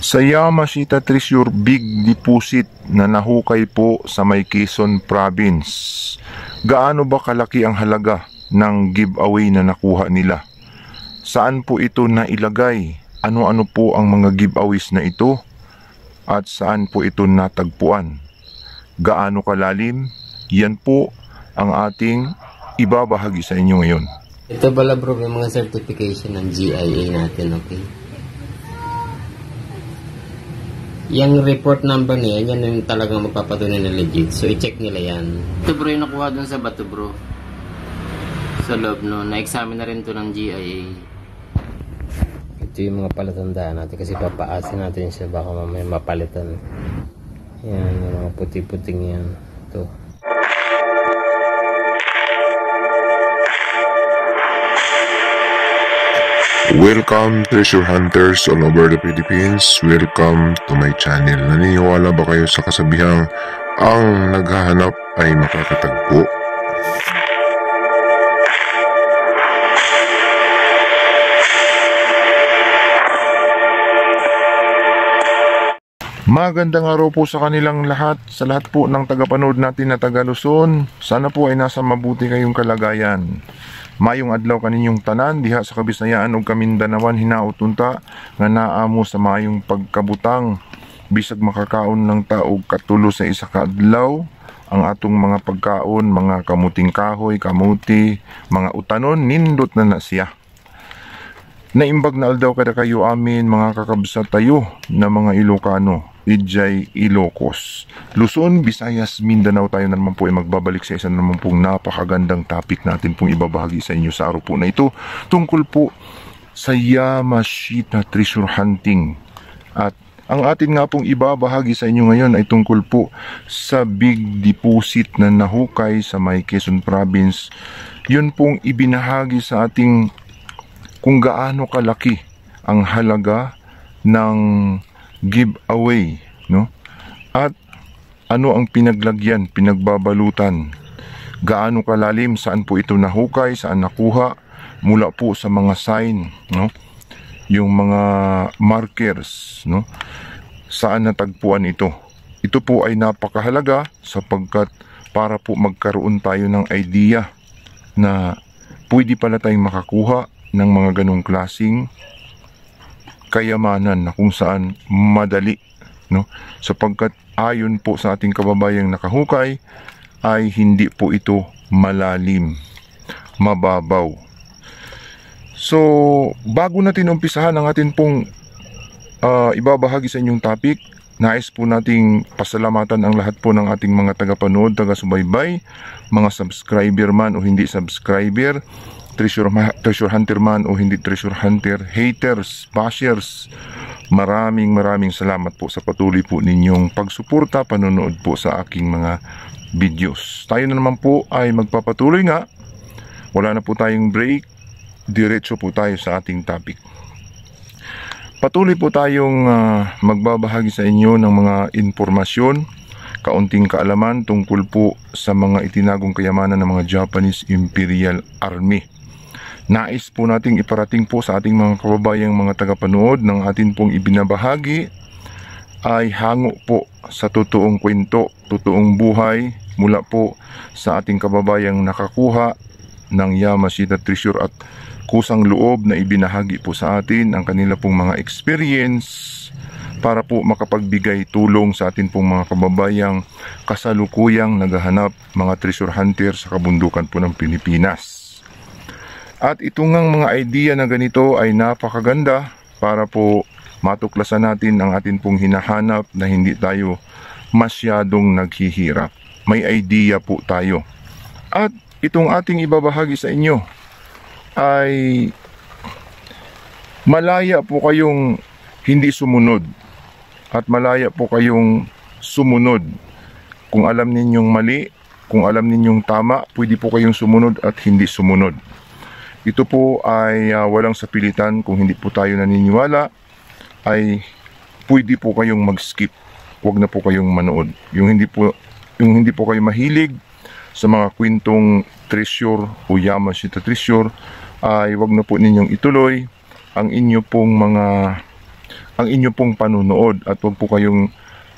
Sa Yamashita Treasure Big Deposit na nahukay po sa may Quezon Province, gaano ba kalaki ang halaga ng giveaway na nakuha nila? Saan po ito nailagay? Ano-ano po ang mga giveaways na ito? At saan po ito natagpuan? Gaano kalalim? Yan po ang ating ibabahagi sa inyo ngayon. Ito pala bro, may mga certification ng GIA natin, okay? Yung report number niya, yan yung talagang magpapatunay na legit. So, i-check nila yan. Ito bro, yung nakuha dun sa bato bro. Sa loob no, na-examine na rin to ng GIA. Ito yung mga palatandaan natin kasi papaasin natin siya baka mamaya mapalitan. Yan, yung mga puti-puting yan. Ito. Welcome treasure hunters all over the Philippines. Welcome to my channel. Naniniwala ba kayo sa kasabihang ang naghahanap ay makakatagpo? Magandang araw po sa kanilang lahat, sa lahat po ng tagapanood natin na taga Luzon. Sana po ay nasa mabuti kayong kalagayan. Mayong adlaw kaninyong tanan diha sa Kabisayaan ug Kamindanawan hinautunta nga naamo sa mayong pagkabutang bisag makakaon ng taog katulo sa isa ka adlaw ang atong mga pagkaon, mga kamuting kahoy, kamuti, mga utanon nindot na siya. Naimbag na aldaw kada kayo amin mga kakabsat tayo na mga Ilocano, Ijay, Ilocos, Luzon, Visayas, Mindanao. Tayo na naman po ay magbabalik sa isa naman pong napakagandang topic natin pong ibabahagi sa inyo sa araw po na ito tungkol po sa Yamashita Treasure Hunting. At ang atin nga pong ibabahagi sa inyo ngayon ay tungkol po sa big deposit na nahukay sa may Quezon Province. Yun pong ibinahagi sa ating kung gaano kalaki ang halaga ng giveaway, no? At ano ang pinaglagyan, pinagbabalutan, gaano kalalim, saan po ito nahukay, saan nakuha, mula po sa mga sign, no? Yung mga markers, no? Saan natagpuan ito. Ito po ay napakahalaga sapagkat para po magkaroon tayo ng idea na pwede pala tayong makakuha ng mga ganong klasing kayamanan na kung saan madali, no? Sapagkat ayon po sa ating kababayang nakahukay ay hindi po ito malalim, mababaw. So bago natin umpisahan ang atin pong ibabahagi sa inyong topic, nais po nating pasalamatan ang lahat po ng ating mga tagapanood, taga-subaybay, mga subscriber man o hindi subscriber, treasure hunter man o hindi treasure hunter, haters, bashers. Maraming salamat po sa patuloy po ninyong pagsuporta, panonood po sa aking mga videos. Tayo na naman po ay magpapatuloy nga. Wala na po tayong break. Diretso po tayo sa ating topic. Patuloy po tayong magbabahagi sa inyo ng mga informasyon, kaunting kaalaman tungkol po sa mga itinagong kayamanan ng mga Japanese Imperial Army. Nais po nating iparating po sa ating mga kababayang mga tagapanood ng atin pong ibinabahagi ay hango po sa totoong kwento, totoong buhay mula po sa ating kababayang nakakuha ng Yamashita Treasure at kusang loob na ibinahagi po sa atin ang kanila pong mga experience para po makapagbigay tulong sa atin pong mga kababayang kasalukuyang naghahanap mga treasure hunter sa kabundukan po ng Pilipinas. At itong mga idea na ganito ay napakaganda para po matuklasan natin ang atin pong hinahanap na hindi tayo masyadong naghihirap. May idea po tayo. At itong ating ibabahagi sa inyo ay malaya po kayong hindi sumunod at malaya po kayong sumunod. Kung alam ninyong mali, kung alam ninyong tama, pwede po kayong sumunod at hindi sumunod. Ito po ay walang sapilitan. Kung hindi po tayo naniniwala ay pwede po kayong mag-skip. Huwag na po kayong manood. Yung hindi po kayo mahilig sa mga kwentong treasure o Yamashita Treasure ay huwag na po ninyong ituloy ang inyo pong mga ang inyo pong panunood at huwag po kayong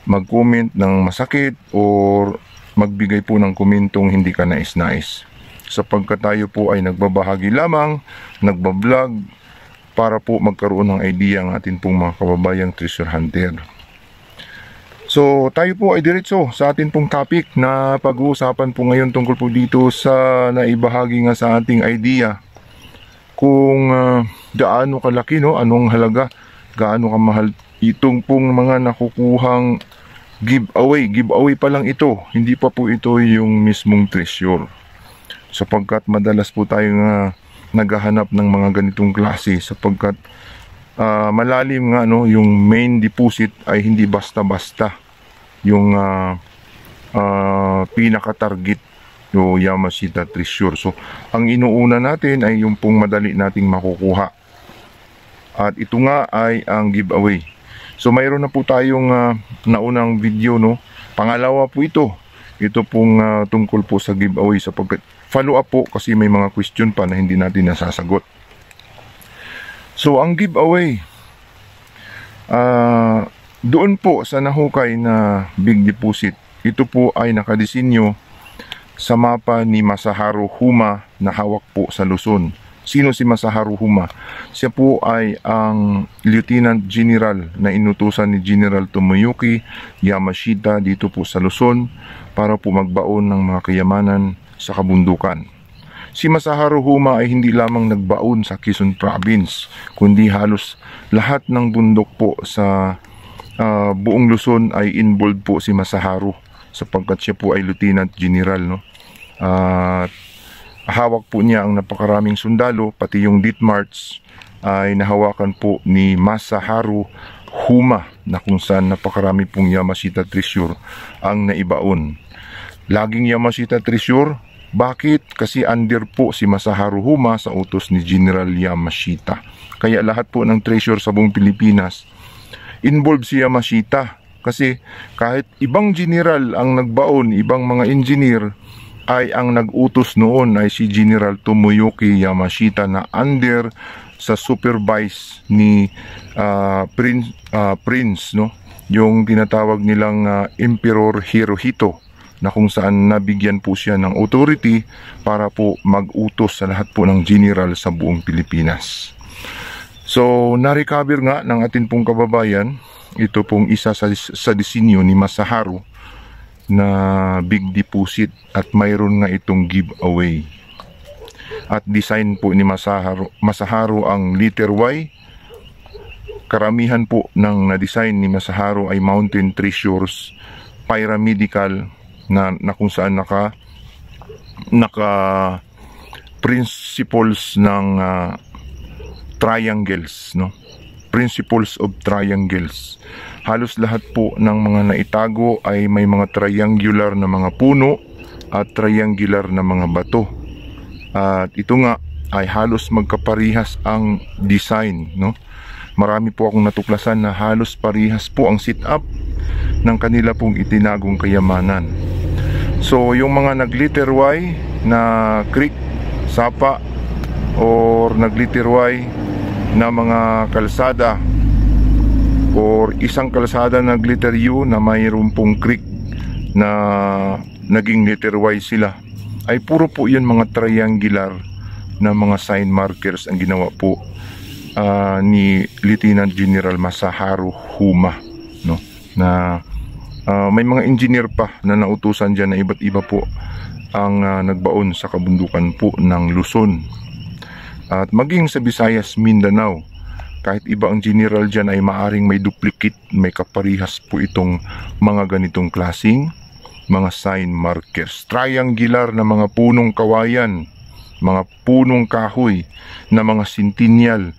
mag-comment ng masakit or magbigay po ng komentong hindi ka nais-nais. Sapagkat tayo po ay nagbabahagi lamang, nagbablog para po magkaroon ng idea ang atin pong mga kababayang treasure hunter. So tayo po ay diretso sa atin pong topic na pag-uusapan po ngayon tungkol po dito sa naibahagi nga sa ating idea kung gaano kalaki, no, anong halaga, gaano kamahal itong pong mga nakukuhang giveaway pa lang ito, hindi pa po ito yung mismong treasure, sapagkat madalas po tayong naghahanap ng mga ganitong klase sapagkat malalim nga, no, yung main deposit ay hindi basta-basta yung pinaka-target yung Yamashita treasure. So ang inuuna natin ay yung pong madali nating makukuha, at ito nga ay ang giveaway. So mayroon na po tayong naunang video, no? Pangalawa po ito. Ito pong tungkol po sa giveaway, sapagkat follow up po kasi may mga question pa na hindi natin nasasagot. So ang giveaway, doon po sa nahukay na big deposit, ito po ay nakadesinyo sa mapa ni Masaharu Huma na hawak po sa Luzon. Sino si Masaharu Huma? Siya po ay ang Lieutenant General na inutusan ni General Tomoyuki Yamashita dito po sa Luzon para po magbaon ng mga kayamanan sa kabundukan. Si Masaharu Huma ay hindi lamang nagbaon sa Quezon Province, kundi halos lahat ng bundok po sa buong Luzon ay involved po si Masaharu, sapagkat siya po ay Lieutenant General, no? Hawak po niya ang napakaraming sundalo, pati yung Ditmarch ay nahawakan po ni Masaharu Huma, na kung saan napakarami pong Yamashita treasure ang naibaon. Laging Yamashita treasure, bakit? Kasi under po si Masaharu Huma sa utos ni General Yamashita. Kaya lahat po ng treasure sa buong Pilipinas involved si Yamashita, kasi kahit ibang general ang nagbaon, ibang mga engineer, ay ang nag-utos noon ay si General Tomoyuki Yamashita na under sa supervise ni Prince, no, yung tinatawag nilang Emperor Hirohito, na kung saan nabigyan po siya ng authority para po mag-utos sa lahat po ng general sa buong Pilipinas. So na-recover nga ng atin pong kababayan ito pong isa sa disenyo ni Masaharu na big deposit, at mayroon nga itong giveaway. At design po ni Masaharu ang letter Y. Karamihan po ng na-design ni Masaharu ay mountain treasures, pyramidal na kung saan naka principles ng triangles, no? Principles of triangles. Halos lahat po ng mga naitago ay may mga triangular na mga puno at triangular na mga bato. At ito nga ay halos magkaparihas ang design, no? Marami po akong natuklasan na halos parihas po ang sit-up ng kanila pong itinagong kayamanan. So yung mga nag-letter Y na creek, sapa, or nag-letter Y na mga kalsada, or isang kalsada na letter U na mayroon pong creek na naging letter Y sila, ay puro po yun mga triangular na mga sign markers ang ginawa po ni Lieutenant General Masaharu Huma, no? Na may mga engineer pa na nautusan dyan na iba't iba po ang nagbaon sa kabundukan po ng Luzon. At maging sa Visayas, Mindanao, kahit iba ang general dyan ay maaring may duplicate, may kaparihas po itong mga ganitong klaseng mga sign markers. Triangular na mga punong kawayan, mga punong kahoy na mga centennial,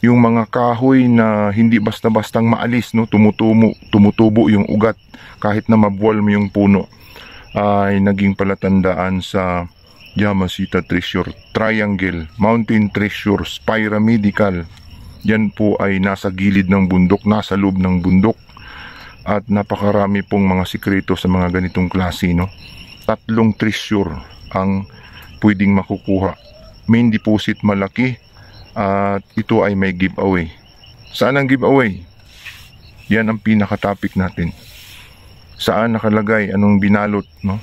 yung mga kahoy na hindi basta-bastang maalis, no? Tumutubo yung ugat kahit na mabuwal mo yung puno, ay naging palatandaan sa Yamashita treasure. Triangle, mountain treasures, pyramidal, yan po ay nasa gilid ng bundok, nasa loob ng bundok, at napakarami pong mga sikreto sa mga ganitong klase, no? 3 treasure ang pwedeng makukuha. Main deposit malaki, at ito ay may giveaway. Saan ang giveaway? Yan ang pinaka-topic natin. Saan nakalagay, anong binalot, no?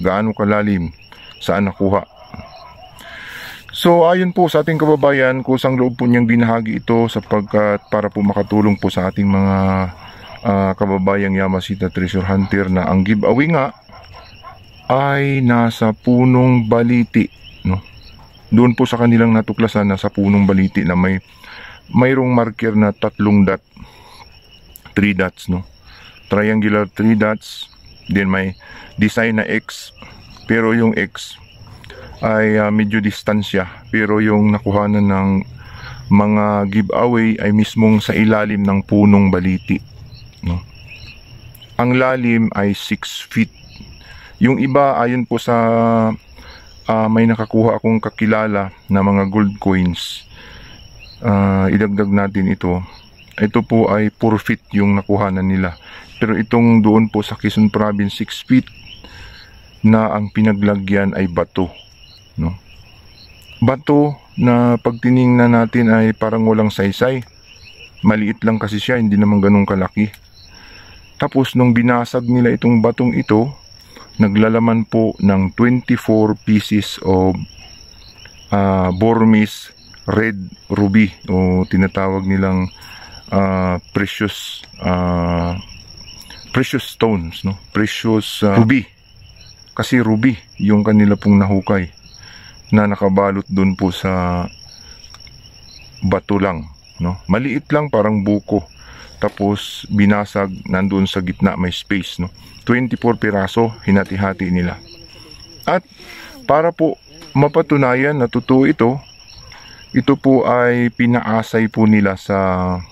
Gaano kalalim, saan nakuha. So ayon po sa ating kababayan, kusang loob po niyang binahagi ito sapagkat para po makatulong po sa ating mga kababayang Yamashita Treasure Hunter na ang giveaway nga ay nasa Punong Baliti, no? Doon po sa kanilang natuklasan, nasa Punong Baliti na mayroong marker na 3 dot, 3 dots, no? Triangular 3 dots, then may design na X, pero yung X ay medyo distansya, pero yung nakuhanan ng mga giveaway ay mismong sa ilalim ng Punong Baliti, no? Ang lalim ay 6 feet. Yung iba, ayon po sa may nakakuha akong kakilala na mga gold coins, idagdag natin ito. Ito po ay 4 feet yung nakuhanan nila. Pero itong doon po sa Quezon Province, 6 feet na ang pinaglagyan ay bato, no? Bato na pag tiningnan natin ay parang walang saysay. Maliit lang kasi siya, hindi naman ganun kalaki. Tapos nung binasag nila itong batong ito, naglalaman po ng 24 pieces of Burmese red ruby, o tinatawag nilang precious stones, no? Precious ruby. Kasi ruby yung kanila pong nahukay na nakabalot doon po sa bato lang, no? Maliit lang, parang buko. Tapos binasag, nandoon sa gitna may space, no? 24 piraso, hinati-hati nila. At para po mapatunayan na totoo ito po ay pinaasay po nila sa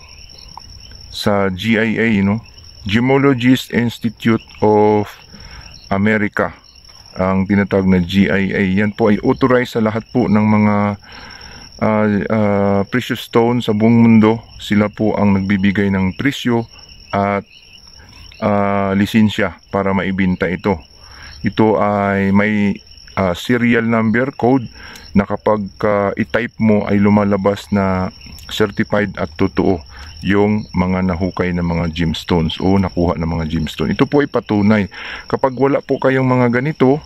GIA, no? Gemologist Institute of America, ang tinatawag na GIA. Yan po ay authorized sa lahat po ng mga precious stones sa buong mundo. Sila po ang nagbibigay ng presyo at lisensya para maibenta ito. Ito ay may serial number code na kapag i-type mo ay lumalabas na certified at totoo yung mga nahukay na mga gemstones o nakuha na mga gemstone. Ito po ay patunay. Kapag wala po kayong mga ganito,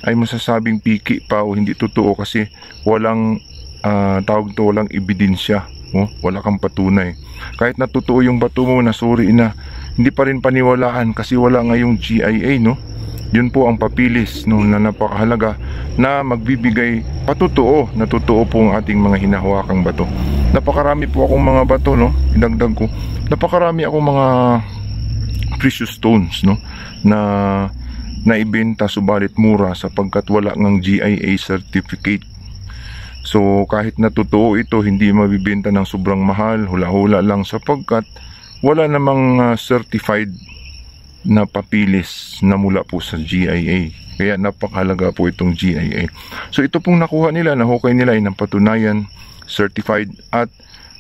ay masasabing piki pa o hindi totoo kasi walang walang ebidensya, oh, wala kang patunay. Kahit na totoo yung bato mo, nasuri na, hindi pa rin paniwalaan kasi wala ngayong GIA, no? Yun po ang papilis, no, na napakahalaga na magbibigay patotoo na totoo po ang ating mga hinahawakang bato. Napakarami po akong mga bato, no? Idagdag ko, napakarami akong mga precious stones, no, na naibenta subalit mura sapagkat wala ngang GIA certificate. So kahit na totoo ito, hindi mabibenta ng sobrang mahal, hula-hula lang sapagkat wala namang certified na papilis na mula po sa GIA. Kaya napakahalaga po itong GIA. So ito pong nakuha nila, nahukay nila ay ng patunayan, certified, at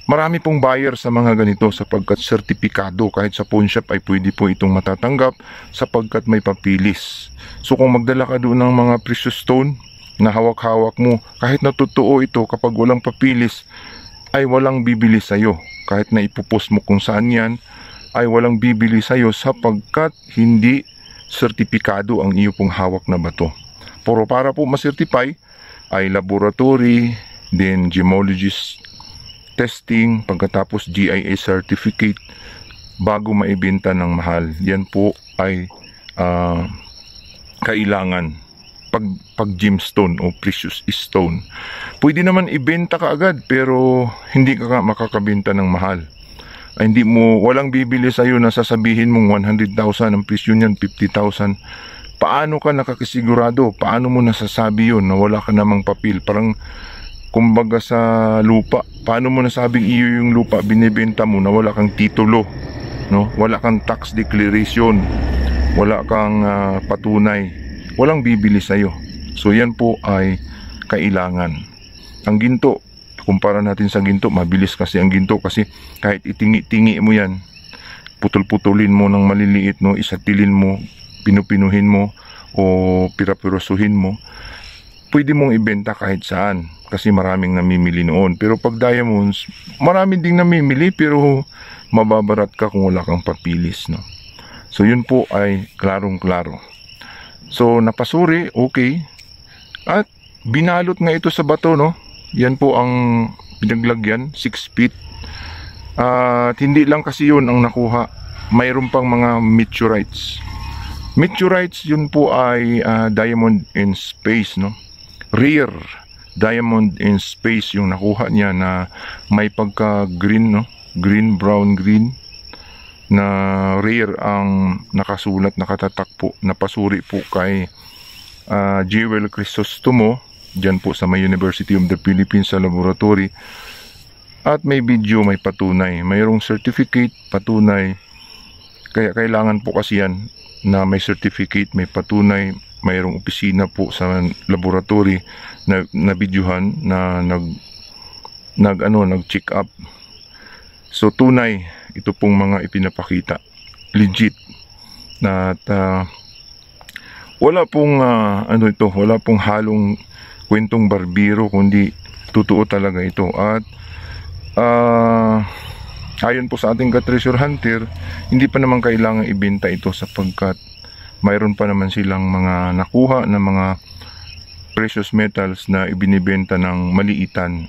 marami pong buyer sa mga ganito sapagkat sertipikado. Kahit sa pawn shop ay pwede po itong matatanggap sapagkat may papilis. So kung magdala ka doon ng mga precious stone na hawak-hawak mo, kahit na totoo ito, kapag walang papilis ay walang bibili sa'yo. Kahit na ipopost mo kung saan yan, ay walang bibili sa'yo sapagkat hindi sertipikado ang iyo pong hawak na bato. Pero para po ma-certify ay laboratory, then gemologist testing, pagkatapos GIA certificate bago maibenta ng mahal. Yan po ay kailangan pag gemstone o precious stone. Pwede naman ibenta ka agad pero hindi ka makakabenta ng mahal. Ay, hindi mo, walang bibili sa'yo na sasabihin mong 100,000 ang presyo niyan, 50,000. Paano ka nakakasigurado? Paano mo nasasabi yun na wala ka namang papel? Parang kumbaga sa lupa, paano mo nasabing iyo yung lupa binibenta mo na wala kang titulo, no? Wala kang tax declaration, wala kang patunay, walang bibili sa'yo. So yan po ay kailangan. Ang ginto, kumpara natin sa ginto, mabilis kasi ang ginto kasi kahit itingi-tingi mo yan, putol-putulin mo ng maliliit, no, isatilin mo, pinupinuhin mo o pirapirosuhin mo, pwede mong ibenta kahit saan. kasi maraming namimili noon. Pero pag diamonds, marami ding namimili pero mababarat ka kung wala kang papilis, no? So yun po ay klarong-klaro. So napasuri, okay. At binalot nga ito sa bato, no? Yan po ang pinaglagyan, 6 feet. At hindi lang kasi yun ang nakuha. Mayroon pang mga meteorites. Meteorites, yun po ay diamond in space, no? Rare diamond in space yung nakuha niya na may pagka-green, no? Green, brown, green. Na rare ang nakasulat, nakatatak po, napasuri po kay Jewel Crisostomo, dyan po sa may University of the Philippines sa laboratory. At may video, may patunay, mayroong certificate, patunay. Kaya kailangan po kasi yan na may certificate, may patunay, mayroong opisina po sa laboratory na videohan na nag-check up. So tunay ito pong mga ipinapakita, legit. At wala pong wala pong halong kwentong barbiro, kundi totoo talaga ito. At ayon po sa ating ka-treasure hunter, hindi pa naman kailangan ibenta ito sapagkat mayroon pa naman silang mga nakuha na mga precious metals na ibinibenta ng maliitan.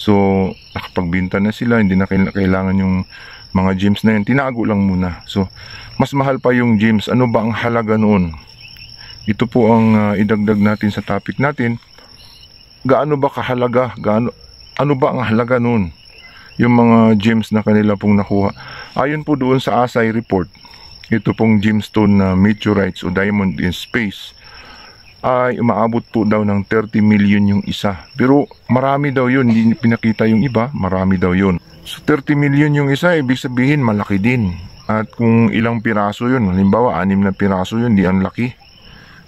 So nakapagbenta na sila, hindi na kailangan yung mga gems na yan, tinago lang muna. So mas mahal pa yung gems. Ano ba ang halaga noon? Ito po ang idagdag natin sa topic natin. Gaano ba kahalaga? Ano ba ang halaga noon? Yung mga gems na kanila pong nakuha. Ayon po doon sa ASAI report, ito pong gemstone na meteorites o diamond in space ay umaabot po daw ng 30 million yung isa. Pero marami daw yun, hindi pinakita yung iba, marami daw yun. So 30 million yung isa, ibig sabihin malaki din. At kung ilang piraso yun, halimbawa 6 na piraso yun, di ang laki.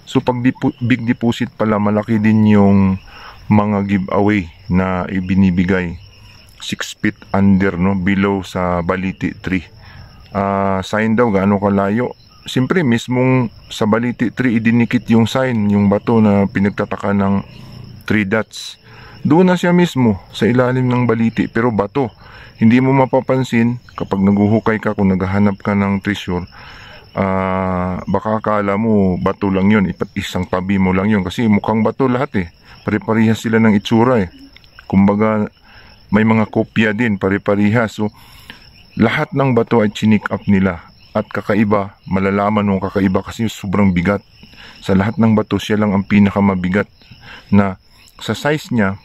So pag big deposit pala, malaki din yung mga giveaway na ibinibigay. 6 feet under, no, below sa Baliti tree. Sign daw gaano kalayo. Siyempre mismong sa Baliti tree idinikit yung sign, yung bato na pinagtataka ng 3 dots. Doon na siya mismo sa ilalim ng Baliti, pero bato. Hindi mo mapapansin kapag naguhukay ka, kung naghahanap ka ng treasure. Baka akala mo bato lang yun, isang tabi mo lang yun, kasi mukhang bato lahat eh. Pare-parehas sila ng itsura eh. Kumbaga may mga kopya din, pare-parehas. So lahat ng bato ay chinik up nila. At kakaiba, malalaman mo kakaiba kasi sobrang bigat. Sa lahat ng bato, siya lang ang pinakamabigat, na sa size niya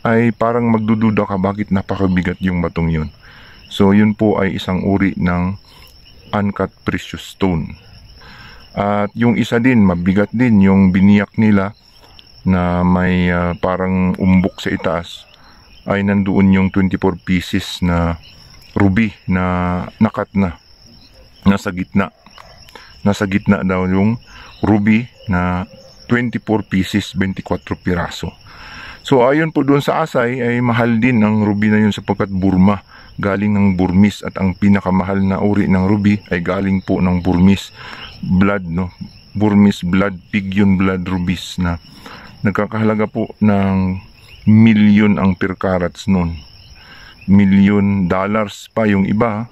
ay parang magdududa ka bakit napakabigat yung batong yun. So yun po ay isang uri ng uncut precious stone. At yung isa din, mabigat din yung biniyak nila na may parang umbok sa itaas, ay nandoon yung 24 pieces na ruby na nakat na. Nasa gitna daw yung ruby na 24 pieces, 24 piraso. So ayon po doon sa ASAI ay mahal din ang ruby na yun sapagkat Burma, galing ng Burmese, at ang pinakamahal na uri ng ruby ay galing po ng Burmese blood, no, Burmese blood, pigeon blood rubies na nagkakahalaga po ng milyon ang per carats noon. $1,000,000 pa yung iba,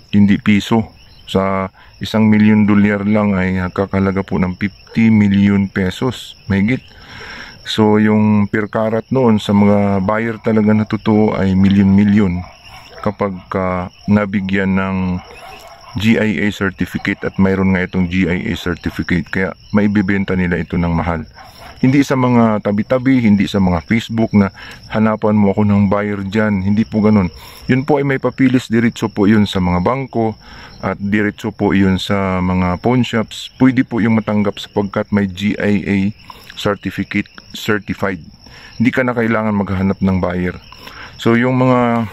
hindi piso. Sa $1,000,000 lang ay nakakahalaga po ng 50 million pesos, mahigit. So yung per carat noon sa mga buyer talaga na totoo ay milyon-milyon kapag nabigyan ng GIA certificate, at mayroon nga itong GIA certificate, kaya maibibenta nila ito ng mahal. Hindi sa mga tabi-tabi, hindi sa mga Facebook na hanapan mo ako ng buyer dyan, hindi po ganun. Yun po ay may papilis, diretso po yun sa mga bangko at diretso po yun sa mga pawn shops. Pwede po yung matanggap sapagkat may GIA certificate, certified. Hindi ka na kailangan maghanap ng buyer. So yung mga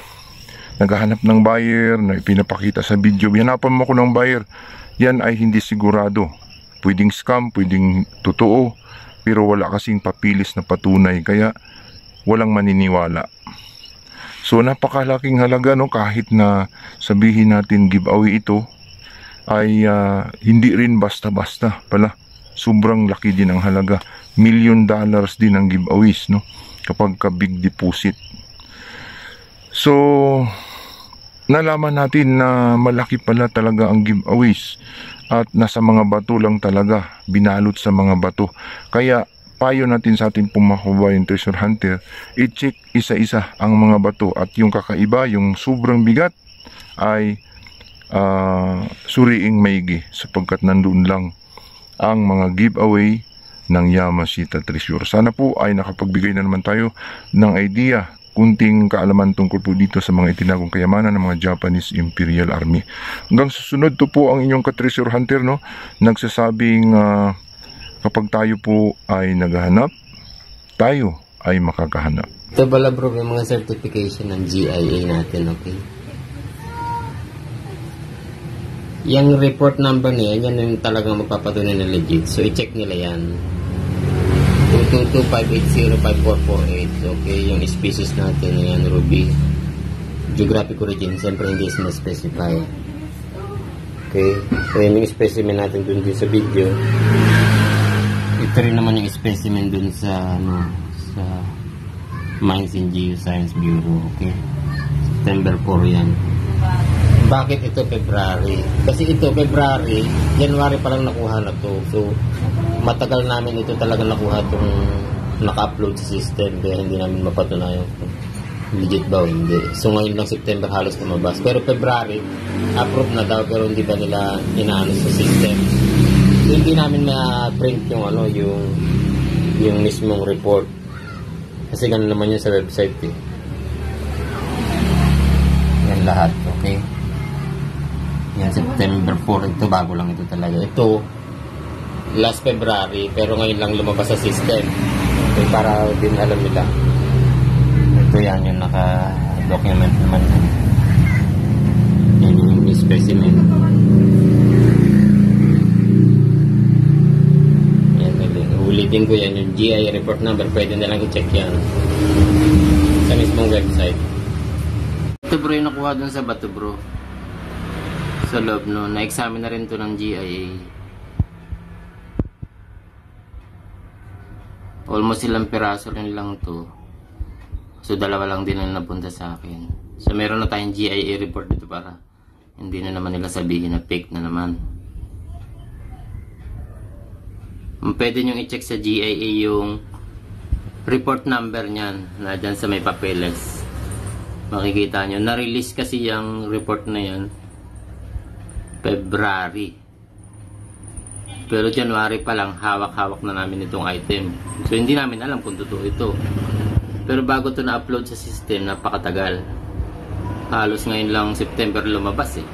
naghahanap ng buyer na ipinapakita sa video, hanapan mo ako ng buyer, yan ay hindi sigurado. Pwedeng scam, pwedeng totoo, pero wala kasing papilis na patunay, kaya walang maniniwala. So napakalaking halaga, no, kahit na sabihin natin giveaway ito, ay hindi rin basta-basta pala. sobrang laki din ang halaga. $1 million din ang giveaways, no? Kapag ka big deposit. So, nalaman natin na malaki pala talaga ang giveaways at nasa mga bato lang talaga, binalot sa mga bato. Kaya payo natin sa ating pumakubayang treasure hunter, i-check isa-isa ang mga bato at yung kakaiba, yung sobrang bigat ay suriing maigi sapagkat nandun lang ang mga giveaway ng Yamashita Treasure. Sana po ay nakapagbigay na naman tayo ng idea, kunting kaalaman tungkol po dito sa mga itinagong kayamanan ng mga Japanese Imperial Army. Hanggang susunod, to po ang inyong ka-treasure hunter, no? Nagsasabing kapag tayo po ay naghahanap, tayo ay makakahanap. Ito pala bro, yung mga certification ng GIA natin, okay? Yung report number niya, yan yung talagang magpapatunay na legit. So, i-check nila yan. 222-580-5448. Okay, yung species natin, ayan, ruby. Geographic origin, siyempre hindi na-specify. Okay, so yun yung specimen natin dun din sa video. Ito rin naman yung specimen dun sa, sa Mines and Geoscience Bureau. Okay, September 4 yan. Bakit ito February? Kasi ito February, January pa lang nakuha na to. So, matagal namin ito talaga nakuha itong naka-upload sa system. Kaya hindi namin mapatunayan kung legit ba o hindi. So, ngayon lang September halos lumabas. Pero February, approve na daw pero hindi pa nila inaano sa system. So, hindi namin ma-print yung yung mismong report. Kasi ganun naman yun sa website eh. Yan lahat, okay? Yan, September 4. Ito, bago lang ito talaga. Ito, last February, pero ngayon lang lumabas sa system. Okay, para din alam nila. Ito yan, yung naka-document naman. Yan yung specimen. Yan, ulitin ko yan, yung GI report number. Pwede na lang i-check yan sa mismong website. Ito bro, yung nakuha dun sa bato bro. Sa loob, no, na-examine na rin to ng GIA. Almost ilang piraso rin lang to. So, dalawa lang din ang napunta sa akin. So, meron na tayong GIA report dito para hindi na naman nila sabihin na fake na naman. Pwede nyo i-check sa GIA yung report number nyan na dyan sa may papeles. Makikita nyo. Na-release kasi yung report na yan February. Pero January pa lang, hawak-hawak na namin itong item. So, hindi namin alam kung totoo ito. Pero bago ito na-upload sa system, napakatagal. Halos ngayon lang September lumabas eh.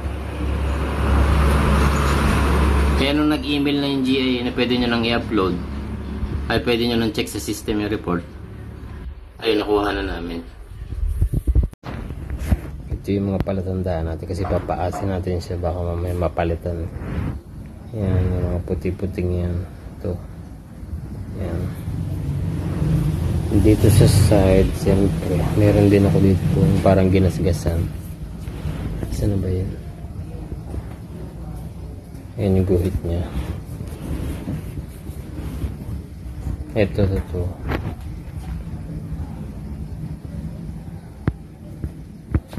Kaya nung nag-email na yung GIA na pwede nyo nang i-upload, ay pwede nyo nang check sa system yung report. Ayun, nakuha na namin. Ito yung mga palatandaan natin kasi papaasin natin siya baka mamaya mapalitan. Yan, yung mga puti-puting yan. Ito. Yan. Dito sa side, siyempre, meron din ako dito yung parang ginasgasan. Saan na ba yan? Yan yung guhit niya. Ito.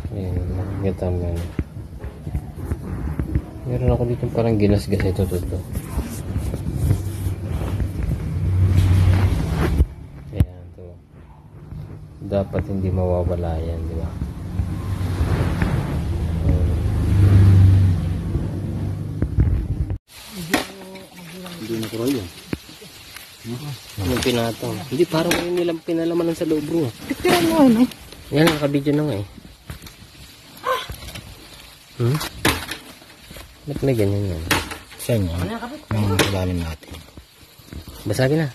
Ayan, nakikita mo yan. Meron ako dito parang ginasgas ito. Ayan, to. Dapat hindi mawawala yan, di ba? Hindi na kuroy yan. Yung pinatong. Hindi, parang may nilang pinalaman sa loob bro. Picturean mo ano? Yan, nakabidyo na nga eh. Ba't may ganyan yan? Saan yan? Yung ilalim natin. Basagin na.